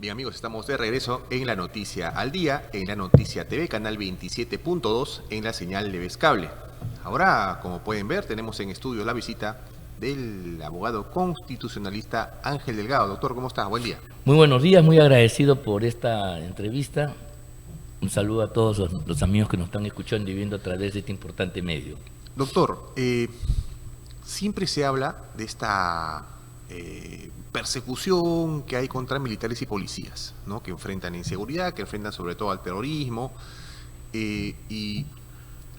Bien amigos, estamos de regreso en La Noticia al Día, en La Noticia TV, canal 27.2, en la señal de Cable. Ahora, como pueden ver, tenemos en estudio la visita del abogado constitucionalista Ángel Delgado. Doctor, ¿cómo está? Buen día. Muy buenos días, muy agradecido por esta entrevista. Un saludo a todos los amigos que nos están escuchando y viendo a través de este importante medio. Doctor, siempre se habla de esta persecución que hay contra militares y policías, ¿no? Que enfrentan inseguridad, que enfrentan sobre todo al terrorismo, y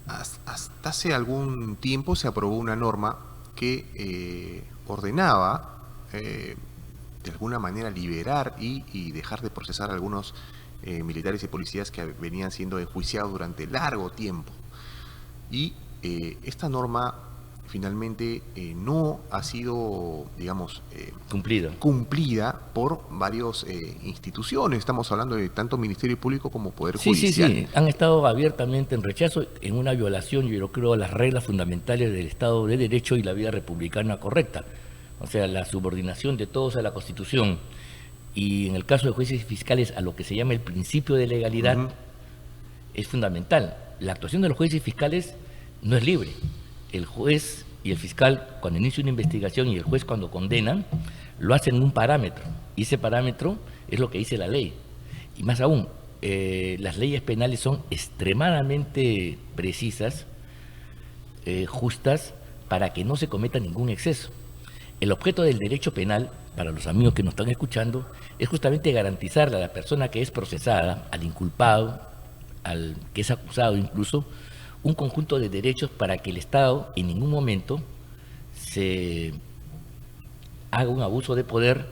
hasta hace algún tiempo se aprobó una norma que ordenaba de alguna manera liberar y dejar de procesar a algunos militares y policías que venían siendo enjuiciados durante largo tiempo. Y esta norma finalmente no ha sido, digamos, cumplida por varias instituciones. Estamos hablando de tanto Ministerio Público como Poder Judicial. Sí, han estado abiertamente en rechazo, en una violación, yo creo, a las reglas fundamentales del Estado de Derecho y la vida republicana correcta. O sea, la subordinación de todos a la Constitución y, en el caso de jueces y fiscales, a lo que se llama el principio de legalidad, es fundamental. La actuación de los jueces y fiscales no es libre. El juez y el fiscal, cuando inicia una investigación, y el juez cuando condenan, lo hacen en un parámetro. Y ese parámetro es lo que dice la ley. Y más aún, las leyes penales son extremadamente precisas, justas, para que no se cometa ningún exceso. El objeto del derecho penal, para los amigos que nos están escuchando, es justamente garantizarle a la persona que es procesada, al inculpado, al que es acusado incluso, un conjunto de derechos para que el Estado en ningún momento se haga un abuso de poder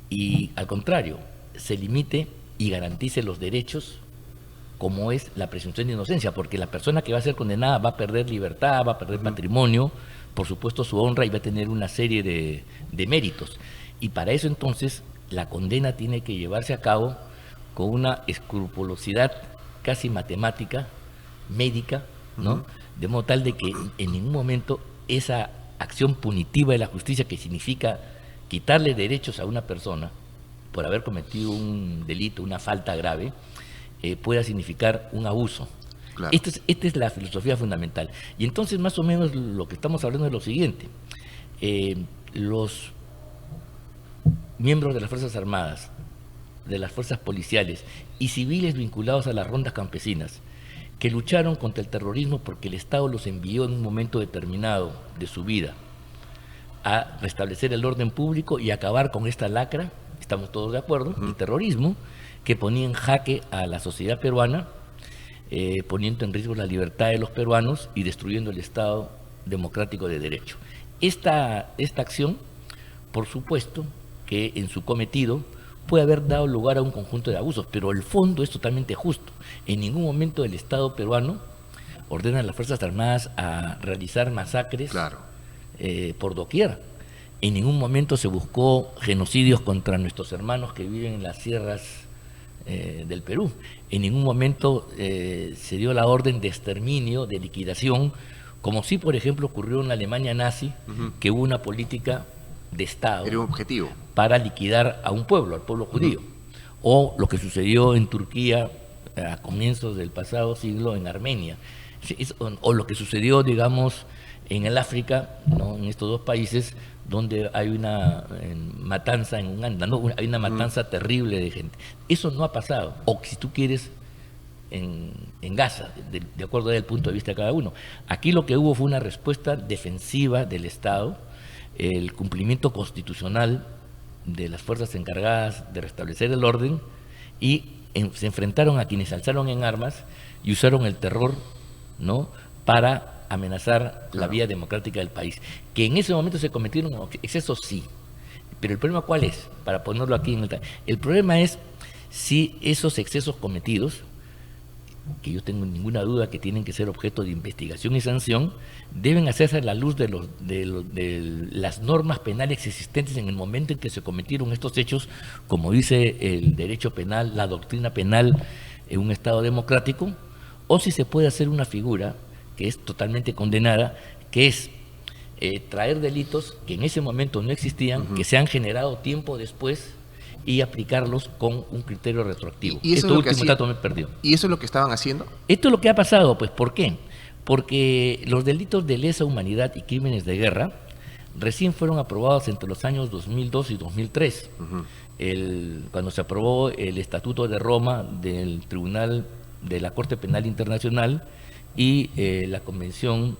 y, al contrario, se limite y garantice los derechos como es la presunción de inocencia, porque la persona que va a ser condenada va a perder libertad, va a perder patrimonio, por supuesto su honra, y va a tener una serie de méritos. Y para eso entonces la condena tiene que llevarse a cabo con una escrupulosidad casi matemática, médica, ¿no? De modo tal de que en ningún momento esa acción punitiva de la justicia, que significa quitarle derechos a una persona por haber cometido un delito, una falta grave, pueda significar un abuso. Claro. Esta es la filosofía fundamental. Y entonces, más o menos, lo que estamos hablando es lo siguiente. Los miembros de las Fuerzas Armadas, de las fuerzas policiales y civiles vinculados a las rondas campesinas, que lucharon contra el terrorismo porque el Estado los envió en un momento determinado de su vida a restablecer el orden público y acabar con esta lacra, estamos todos de acuerdo, el terrorismo, que ponía en jaque a la sociedad peruana, poniendo en riesgo la libertad de los peruanos y destruyendo el Estado democrático de derecho. Esta acción, por supuesto, que en su cometido puede haber dado lugar a un conjunto de abusos, pero el fondo es totalmente justo. En ningún momento el Estado peruano ordena a las Fuerzas Armadas a realizar masacres por doquier. En ningún momento se buscó genocidios contra nuestros hermanos que viven en las sierras del Perú. En ningún momento se dio la orden de exterminio, de liquidación, como sí, por ejemplo, ocurrió en la Alemania nazi, que hubo una política de Estado. Era un objetivo para liquidar a un pueblo, al pueblo judío. O lo que sucedió en Turquía a comienzos del pasado siglo en Armenia. O lo que sucedió, digamos, en el África, ¿no? En estos dos países, donde hay una matanza en Uganda, ¿no? Hay una matanza terrible de gente. Eso no ha pasado. O si tú quieres, en Gaza, de acuerdo al punto de vista de cada uno. Aquí lo que hubo fue una respuesta defensiva del Estado, el cumplimiento constitucional de las fuerzas encargadas de restablecer el orden, y se enfrentaron a quienes alzaron en armas y usaron el terror, ¿no?, para amenazar la vía democrática del país. Que en ese momento se cometieron excesos, sí. Pero el problema, ¿cuál es? Para ponerlo aquí en el problema es si esos excesos cometidos, que yo tengo ninguna duda que tienen que ser objeto de investigación y sanción, deben hacerse a la luz de las normas penales existentes en el momento en que se cometieron estos hechos, como dice el derecho penal, la doctrina penal en un Estado democrático, o si se puede hacer una figura que es totalmente condenada, que es traer delitos que en ese momento no existían, que se han generado tiempo después y aplicarlos con un criterio retroactivo. Y eso Esto es lo que último hacía- dato me perdió. ¿Y eso es lo que estaban haciendo? Esto es lo que ha pasado, pues, ¿por qué? Porque los delitos de lesa humanidad y crímenes de guerra recién fueron aprobados entre los años 2002 y 2003. Cuando se aprobó el Estatuto de Roma del Tribunal de la Corte Penal Internacional y la Convención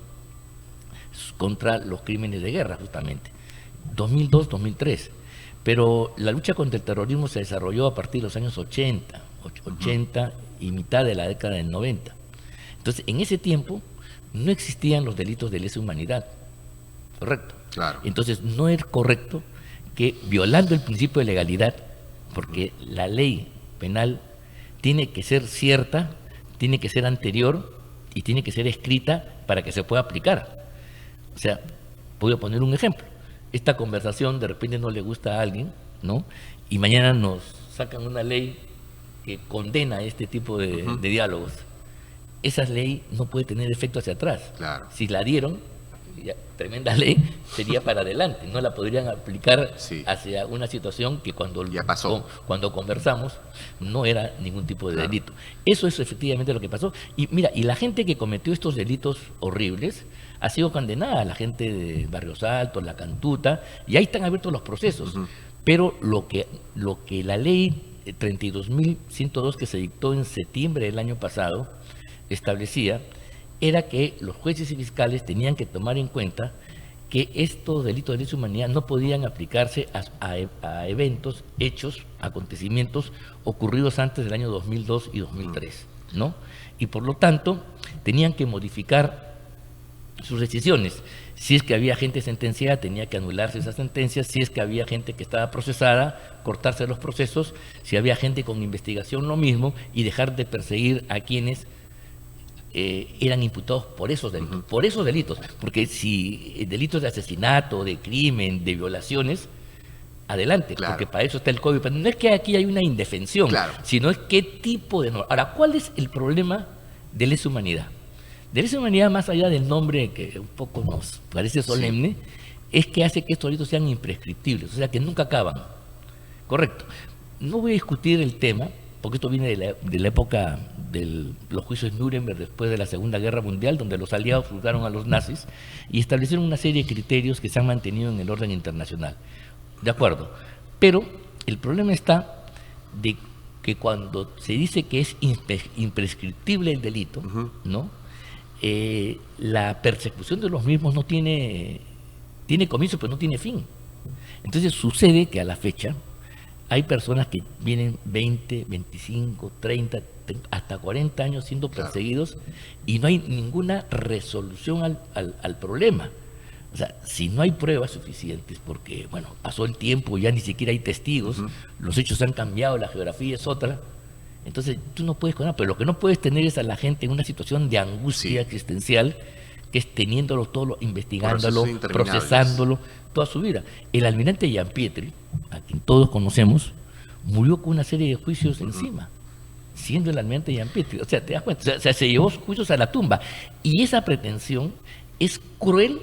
contra los Crímenes de Guerra, justamente. 2002-2003. Pero la lucha contra el terrorismo se desarrolló a partir de los años 80 y mitad de la década del 90. Entonces, en ese tiempo no existían los delitos de lesa humanidad, ¿correcto? Claro. Entonces, no es correcto que, violando el principio de legalidad, porque la ley penal tiene que ser cierta, tiene que ser anterior y tiene que ser escrita para que se pueda aplicar. O sea, voy a poner un ejemplo. Esta conversación de repente no le gusta a alguien, ¿no? Y mañana nos sacan una ley que condena este tipo de diálogos. Esa ley no puede tener efecto hacia atrás. Claro. Si la dieron, ya, tremenda ley, sería para adelante. No la podrían aplicar hacia una situación que cuando conversamos no era ningún tipo de delito. Eso es efectivamente lo que pasó. Y mira, y la gente que cometió estos delitos horribles ha sido condenada, la gente de Barrios Altos, La Cantuta, y ahí están abiertos los procesos. Pero lo que la ley 32.102 que se dictó en septiembre del año pasado establecía era que los jueces y fiscales tenían que tomar en cuenta que estos delitos de lesa humanidad no podían aplicarse a eventos, hechos, acontecimientos ocurridos antes del año 2002 y 2003, ¿no? Y por lo tanto tenían que modificar sus decisiones. Si es que había gente sentenciada, tenía que anularse esas sentencias. Si es que había gente que estaba procesada, cortarse los procesos. Si había gente con investigación, lo mismo, y dejar de perseguir a quienes eran imputados por esos delitos. Por esos delitos. Porque si delitos de asesinato, de crimen, de violaciones, adelante, porque para eso está el Código Penal. No es que aquí hay una indefensión, sino es qué tipo de norma. Ahora, ¿cuál es el problema de lesa humanidad? De lesa humanidad, más allá del nombre que un poco nos parece solemne, es que hace que estos delitos sean imprescriptibles, o sea, que nunca acaban. Correcto. No voy a discutir el tema, porque esto viene de la época de los juicios de Nuremberg después de la Segunda Guerra Mundial, donde los aliados juzgaron a los nazis y establecieron una serie de criterios que se han mantenido en el orden internacional. De acuerdo. Pero el problema está de que cuando se dice que es imprescriptible el delito, ¿no? La persecución de los mismos no tiene comienzo, pero no tiene fin. Entonces sucede que a la fecha hay personas que vienen 20, 25, 30, hasta 40 años siendo perseguidos y no hay ninguna resolución al problema. O sea, si no hay pruebas suficientes, porque, bueno, pasó el tiempo, ya ni siquiera hay testigos, los hechos han cambiado, la geografía es otra. Entonces, tú no puedes condenar, pero lo que no puedes tener es a la gente en una situación de angustia existencial, que es teniéndolo todo, investigándolo, procesándolo, toda su vida. El almirante Gianpietri, a quien todos conocemos, murió con una serie de juicios encima, siendo el almirante Gianpietri. O sea, te das cuenta, o sea, se llevó juicios a la tumba. Y esa pretensión es cruel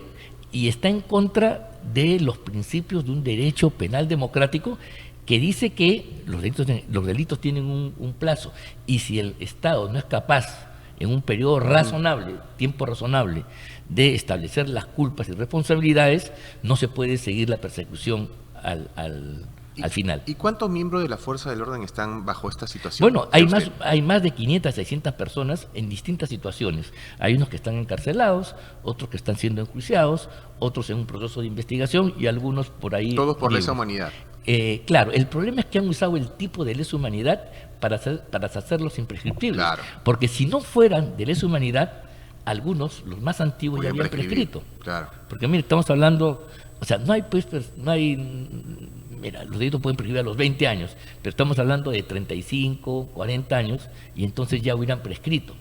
y está en contra de los principios de un derecho penal democrático que dice que los delitos tienen un plazo, y si el Estado no es capaz en un periodo razonable, tiempo razonable, de establecer las culpas y responsabilidades, no se puede seguir la persecución al final. ¿Y cuántos miembros de la fuerza del orden están bajo esta situación? Bueno, hay más de 500, 600 personas en distintas situaciones. Hay unos que están encarcelados, otros que están siendo enjuiciados, otros en un proceso de investigación y algunos por ahí. Todos por lesa humanidad. Claro, el problema es que han usado el tipo de lesa humanidad para hacerlos imprescriptibles. Claro. Porque si no fueran de lesa humanidad, algunos, los más antiguos, ya habían prescrito. Claro. Porque mire, estamos hablando, o sea, mira, los delitos pueden prescribir a los 20 años, pero estamos hablando de 35, 40 años, y entonces ya hubieran prescrito,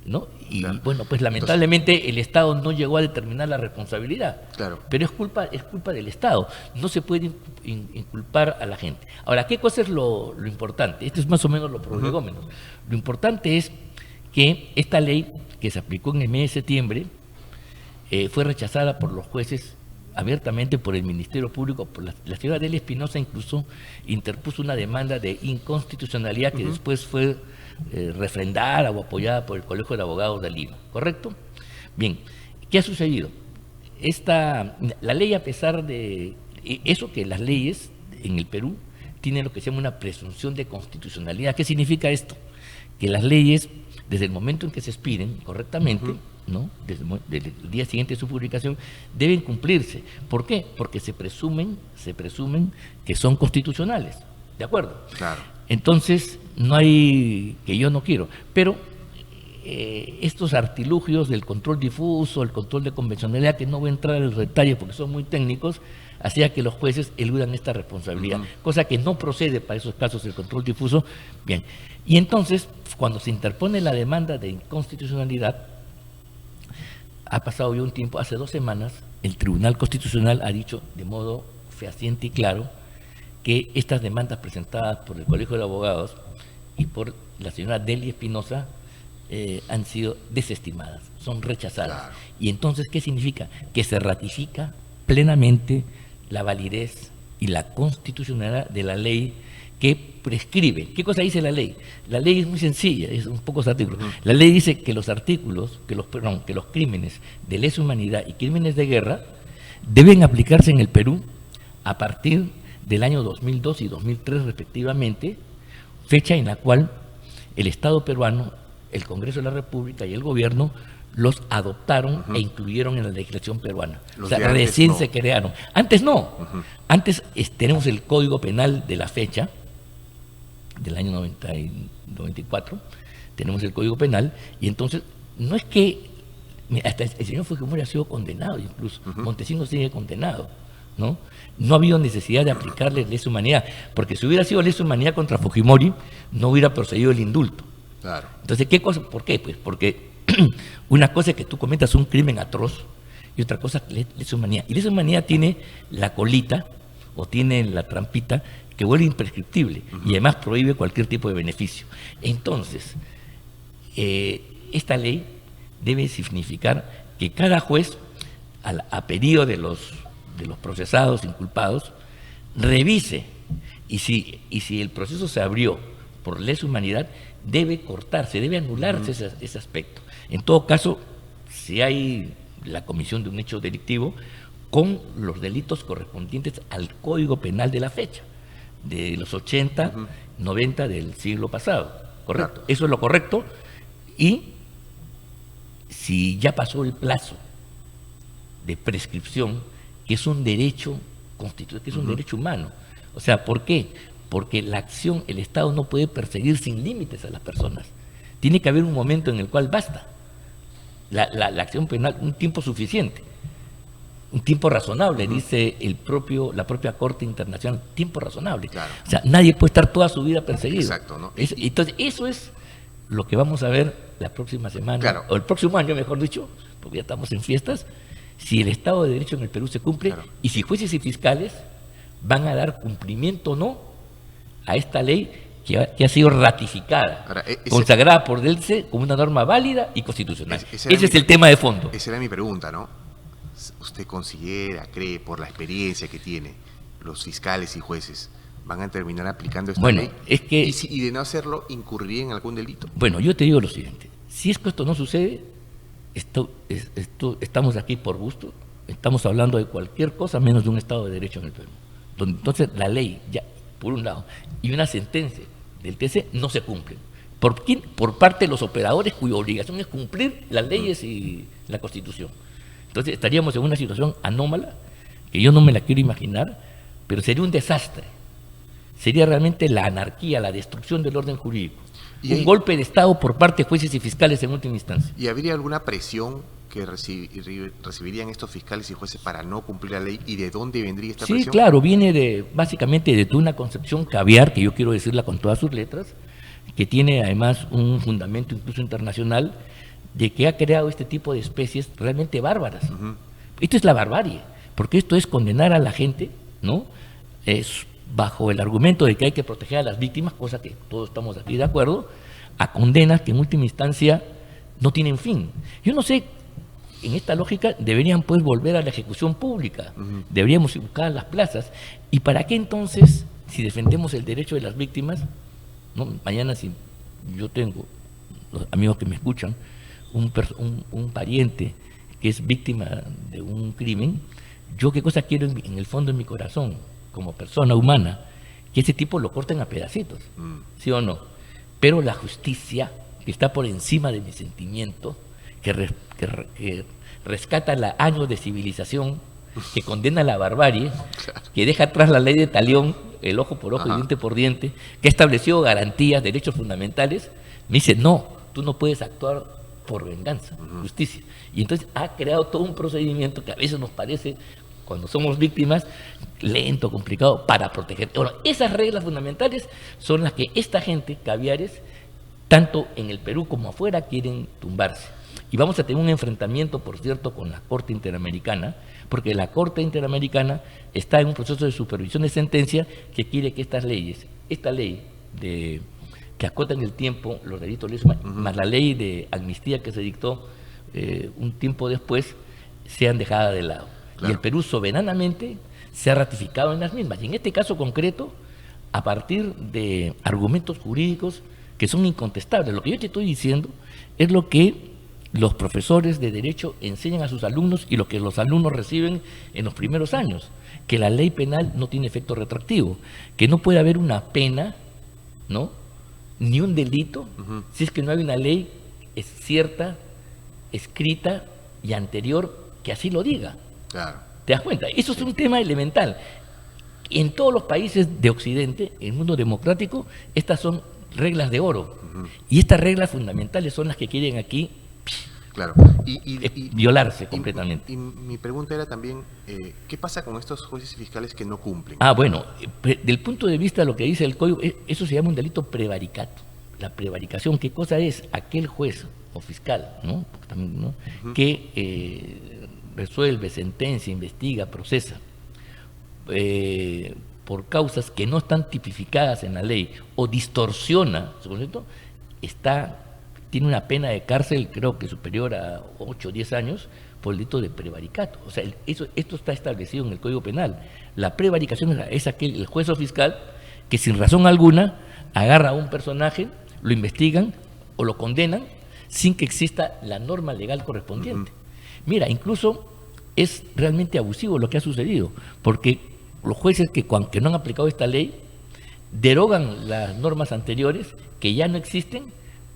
¿no? Y bueno, pues lamentablemente el Estado no llegó a determinar la responsabilidad. Claro. Pero es culpa del Estado. No se puede inculpar a la gente. Ahora, ¿qué cosa es lo importante? Esto es más o menos lo prolegómeno. Lo importante es que esta ley que se aplicó en el mes de septiembre fue rechazada por los jueces abiertamente por el Ministerio Público. Por la señora Delia Espinosa incluso interpuso una demanda de inconstitucionalidad que después fue refrendada o apoyada por el Colegio de Abogados de Lima, ¿correcto? Bien, ¿qué ha sucedido? La ley, a pesar de eso, que las leyes en el Perú tienen lo que se llama una presunción de constitucionalidad. ¿Qué significa esto? Que las leyes, desde el momento en que se expiden correctamente, ¿no? Desde el día siguiente de su publicación, deben cumplirse. ¿Por qué? Porque se presumen que son constitucionales, ¿de acuerdo? Claro. Entonces, no hay, que yo no quiero, pero estos artilugios del control difuso, el control de convencionalidad, que no voy a entrar en los detalles porque son muy técnicos, hacía que los jueces eludan esta responsabilidad, cosa que no procede para esos casos del control difuso. Bien, y entonces, cuando se interpone la demanda de inconstitucionalidad, ha pasado ya un tiempo, hace 2 semanas, el Tribunal Constitucional ha dicho de modo fehaciente y claro que estas demandas presentadas por el Colegio de Abogados y por la señora Delia Espinosa han sido desestimadas, son rechazadas. Claro. Y entonces, ¿qué significa? Que se ratifica plenamente la validez y la constitucionalidad de la ley que prescribe. ¿Qué cosa dice la ley? La ley es muy sencilla, es un pocos artículos. La ley dice que los artículos, que los crímenes de lesa humanidad y crímenes de guerra deben aplicarse en el Perú a partir del año 2002 y 2003 respectivamente, fecha en la cual el Estado peruano, el Congreso de la República y el gobierno los adoptaron e incluyeron en la legislación peruana. Los o sea, de antes recién no. se crearon. Antes no. Antes tenemos el Código Penal de la fecha, del año 94, tenemos el Código Penal, y entonces no es que, hasta el señor Fujimori ha sido condenado incluso, Montesinos sigue condenado, ¿no? No ha habido necesidad de aplicarle lesa humanidad, porque si hubiera sido lesa humanidad contra Fujimori, no hubiera procedido el indulto. Claro. Entonces, ¿qué cosa? ¿Por qué? Pues porque una cosa es que tú cometas un crimen atroz y otra cosa es lesa humanidad. Y lesa humanidad tiene la colita o tiene la trampita que vuelve imprescriptible y además prohíbe cualquier tipo de beneficio. Entonces, esta ley debe significar que cada juez, a pedido de los procesados, inculpados, revise y si el proceso se abrió por lesa humanidad, debe cortarse, debe anularse ese aspecto. En todo caso, si hay la comisión de un hecho delictivo, con los delitos correspondientes al Código Penal de la fecha, de los 80, 90 del siglo pasado, ¿correcto? Claro. Eso es lo correcto. Y si ya pasó el plazo de prescripción, que es un derecho constitucional, que es un derecho humano. O sea, ¿por qué? Porque la acción, el Estado no puede perseguir sin límites a las personas. Tiene que haber un momento en el cual basta. La acción penal, un tiempo suficiente, un tiempo razonable, dice la propia Corte Internacional, tiempo razonable. Claro. O sea, nadie puede estar toda su vida perseguido. Exacto, ¿no? Entonces, eso es lo que vamos a ver la próxima semana, Claro. o el próximo año, mejor dicho, porque ya estamos en fiestas, si el Estado de Derecho en el Perú se cumple, Claro. y si jueces y fiscales van a dar cumplimiento o no a esta ley que ha sido ratificada, Ahora, consagrada por DELCE como una norma válida y constitucional. Ese era Ese es el tema de fondo. Esa era mi pregunta, ¿no? ¿Usted considera, cree, por la experiencia que tiene, los fiscales y jueces van a terminar aplicando esta Bueno, ley? es que... Y de no hacerlo, ¿incurriría en algún delito? Bueno, yo te digo lo siguiente. Si es que esto no sucede, estamos aquí por gusto. Estamos hablando de cualquier cosa menos de un Estado de Derecho en el Perú. Entonces, la ley, ya, por un lado, y una sentencia del TC no se cumplen. ¿Por quién? Por parte de los operadores cuya obligación es cumplir las leyes y la Constitución. Entonces, estaríamos en una situación anómala, que yo no me la quiero imaginar, pero sería un desastre. Sería realmente la anarquía, la destrucción del orden jurídico. Un golpe de Estado por parte de jueces y fiscales en última instancia. ¿Y habría alguna presión que recibirían estos fiscales y jueces para no cumplir la ley? ¿Y de dónde vendría esta presión? Sí, claro, viene básicamente de una concepción caviar, que yo quiero decirla con todas sus letras, que tiene además un fundamento incluso internacional, de que ha creado este tipo de especies realmente bárbaras. Esto es la barbarie, porque esto es condenar a la gente, ¿no? Es bajo el argumento de que hay que proteger a las víctimas, cosa que todos estamos aquí de acuerdo, a condenas que en última instancia no tienen fin. Yo no sé en esta lógica deberían pues volver a la ejecución pública, deberíamos buscar las plazas. ¿Y para qué entonces, si defendemos el derecho de las víctimas, ¿no? Mañana si yo tengo, los amigos que me escuchan, un pariente que es víctima de un crimen, yo qué cosa quiero en el fondo de mi corazón, como persona humana, que ese tipo lo corten a pedacitos, ¿sí o no? Pero la justicia, que está por encima de mi sentimiento, que rescata los años de civilización, que condena la barbarie, que deja atrás la ley de talión, el ojo por ojo y diente por diente, que ha establecido garantías, derechos fundamentales, me dice, no, tú no puedes actuar por venganza, justicia. Y entonces ha creado todo un procedimiento que a veces nos parece, cuando somos víctimas, lento, complicado, para proteger. Bueno, esas reglas fundamentales son las que esta gente, caviares, tanto en el Perú como afuera, quieren tumbarse. Y vamos a tener un enfrentamiento, por cierto, con la Corte Interamericana, porque la Corte Interamericana está en un proceso de supervisión de sentencia que quiere que estas leyes, esta ley que acota en el tiempo los delitos, más la ley de amnistía que se dictó un tiempo después, sean dejadas de lado. Claro. Y el Perú soberanamente se ha ratificado en las mismas. Y en este caso concreto, a partir de argumentos jurídicos que son incontestables. Lo que yo te estoy diciendo es lo que los profesores de Derecho enseñan a sus alumnos y lo que los alumnos reciben en los primeros años, que la ley penal no tiene efecto retroactivo, que no puede haber una pena, ¿no?, ni un delito, si es que no hay una ley cierta, escrita y anterior que así lo diga. Claro. ¿Te das cuenta? Eso es un tema elemental. En todos los países de Occidente, en el mundo democrático, estas son reglas de oro. Y estas reglas fundamentales son las que quieren aquí claro. violarse completamente. Y mi pregunta era también, ¿qué pasa con estos jueces y fiscales que no cumplen? Bueno, del punto de vista de lo que dice el Código, eso se llama un delito prevaricato. La prevaricación, ¿qué cosa es? Aquel juez o fiscal, ¿no?, también, ¿no?, que resuelve, sentencia, investiga, procesa por causas que no están tipificadas en la ley o distorsiona su concepto, tiene una pena de cárcel, creo que superior a 8 o 10 años, por el delito de prevaricato. O sea, esto está establecido en el Código Penal. La prevaricación es el juez o fiscal que sin razón alguna agarra a un personaje, lo investigan o lo condenan sin que exista la norma legal correspondiente. Mira, incluso es realmente abusivo lo que ha sucedido, porque los jueces que no han aplicado esta ley derogan las normas anteriores que ya no existen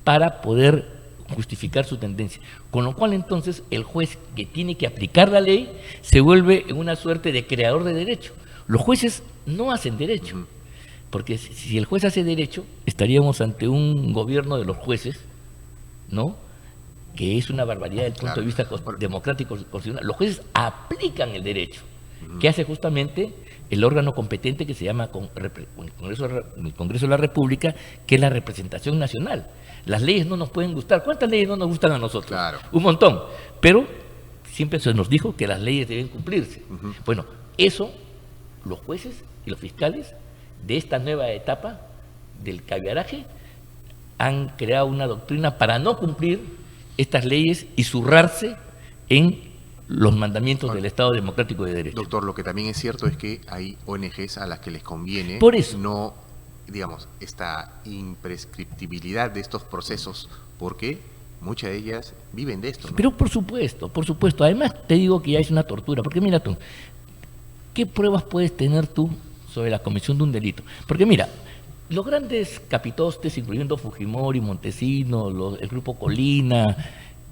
para poder justificar su tendencia. Con lo cual entonces el juez que tiene que aplicar la ley se vuelve en una suerte de creador de derecho. Los jueces no hacen derecho, porque si el juez hace derecho, estaríamos ante un gobierno de los jueces, ¿no?, que es una barbaridad desde el punto de vista democrático constitucional. Los jueces aplican el derecho, que hace justamente el órgano competente que se llama el Congreso de la República, que es la representación nacional. Las leyes no nos pueden gustar. ¿Cuántas leyes no nos gustan a nosotros? Claro. Un montón. Pero siempre se nos dijo que las leyes deben cumplirse. Bueno, eso los jueces y los fiscales de esta nueva etapa del caviaraje han creado una doctrina para no cumplir estas leyes y zurrarse en los mandamientos del Estado Democrático de Derecho. Doctor, lo que también es cierto es que hay ONGs a las que les conviene por eso no, digamos, esta imprescriptibilidad de estos procesos, porque muchas de ellas viven de esto, ¿no? Pero por supuesto. Además te digo que ya es una tortura, porque mira tú, ¿qué pruebas puedes tener tú sobre la comisión de un delito? Porque mira, los grandes capitostes, incluyendo Fujimori, Montesinos, el Grupo Colina,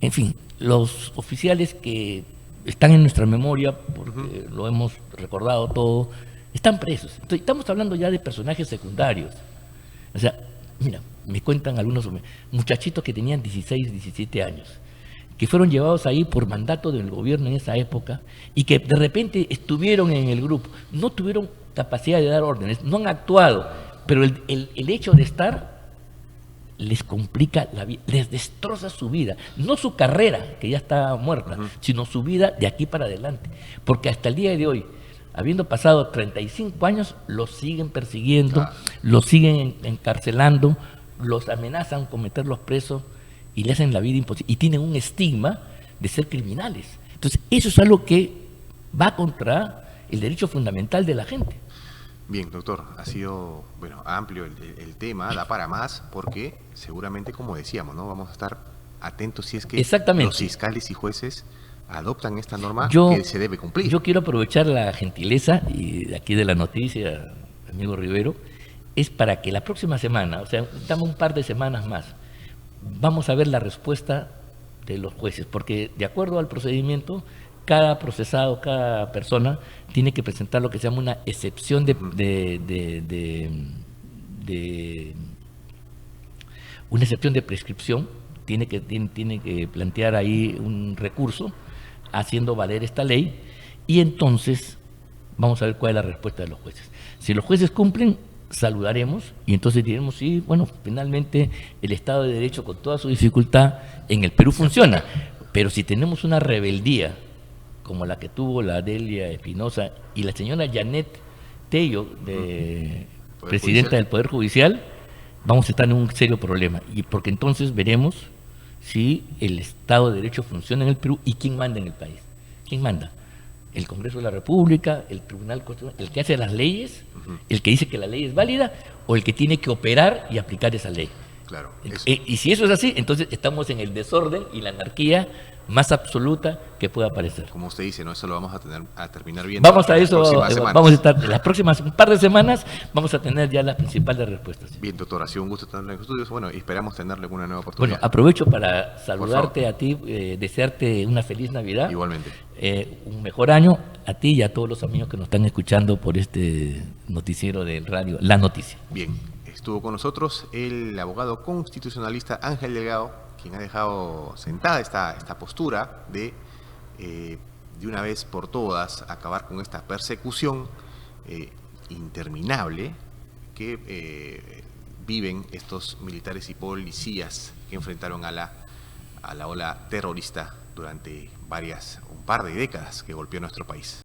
en fin, los oficiales que están en nuestra memoria, porque lo hemos recordado todo, están presos. Entonces, estamos hablando ya de personajes secundarios. O sea, mira, me cuentan algunos muchachitos que tenían 16, 17 años, que fueron llevados ahí por mandato del gobierno en esa época y que de repente estuvieron en el grupo, no tuvieron capacidad de dar órdenes, no han actuado, pero el hecho de estar les complica la vida, les destroza su vida, no su carrera, que ya está muerta, sino su vida de aquí para adelante, porque hasta el día de hoy, habiendo pasado 35 años, los siguen persiguiendo, los siguen encarcelando, los amenazan con meterlos presos y le hacen la vida imposible, y tienen un estigma de ser criminales. Entonces, eso es algo que va contra el derecho fundamental de la gente. Bien, doctor, ha sido amplio el tema, da para más, porque seguramente, como decíamos, ¿no? Vamos a estar atentos si es que los fiscales y jueces adoptan esta norma que se debe cumplir. Yo quiero aprovechar la gentileza y de aquí de la noticia, amigo Rivero, es para que la próxima semana, o sea, dame un par de semanas más, vamos a ver la respuesta de los jueces, porque de acuerdo al procedimiento, cada procesado, cada persona tiene que presentar lo que se llama una excepción una excepción de prescripción, tiene que plantear ahí un recurso haciendo valer esta ley, y entonces vamos a ver cuál es la respuesta de los jueces. Si los jueces cumplen, saludaremos y entonces diremos, sí, bueno, finalmente el Estado de Derecho con toda su dificultad en el Perú funciona, pero si tenemos una rebeldía como la que tuvo la Delia Espinosa y la señora Janet Tello, presidenta del Poder Judicial, vamos a estar en un serio problema, y porque entonces veremos si el Estado de Derecho funciona en el Perú y quién manda en el país. ¿Quién manda? El Congreso de la República, el Tribunal Constitucional, el que hace las leyes, el que dice que la ley es válida, o el que tiene que operar y aplicar esa ley. Claro. Y si eso es así, entonces estamos en el desorden y la anarquía más absoluta que pueda aparecer. Como usted dice, ¿no? Eso lo vamos a terminar viendo. Vamos a eso, vamos a estar en las próximas un par de semanas, vamos a tener ya las principales respuestas. Bien, doctor, ha sido un gusto tenerlo en los estudios. Bueno, y esperamos tenerle una nueva oportunidad. Bueno, aprovecho para saludarte a ti, desearte una feliz Navidad. Igualmente. Un mejor año a ti y a todos los amigos que nos están escuchando por este noticiero de radio, La Noticia. Bien, estuvo con nosotros el abogado constitucionalista Ángel Delgado, quien ha dejado sentada esta postura de una vez por todas acabar con esta persecución interminable que viven estos militares y policías que enfrentaron a la ola terrorista durante un par de décadas que golpeó nuestro país.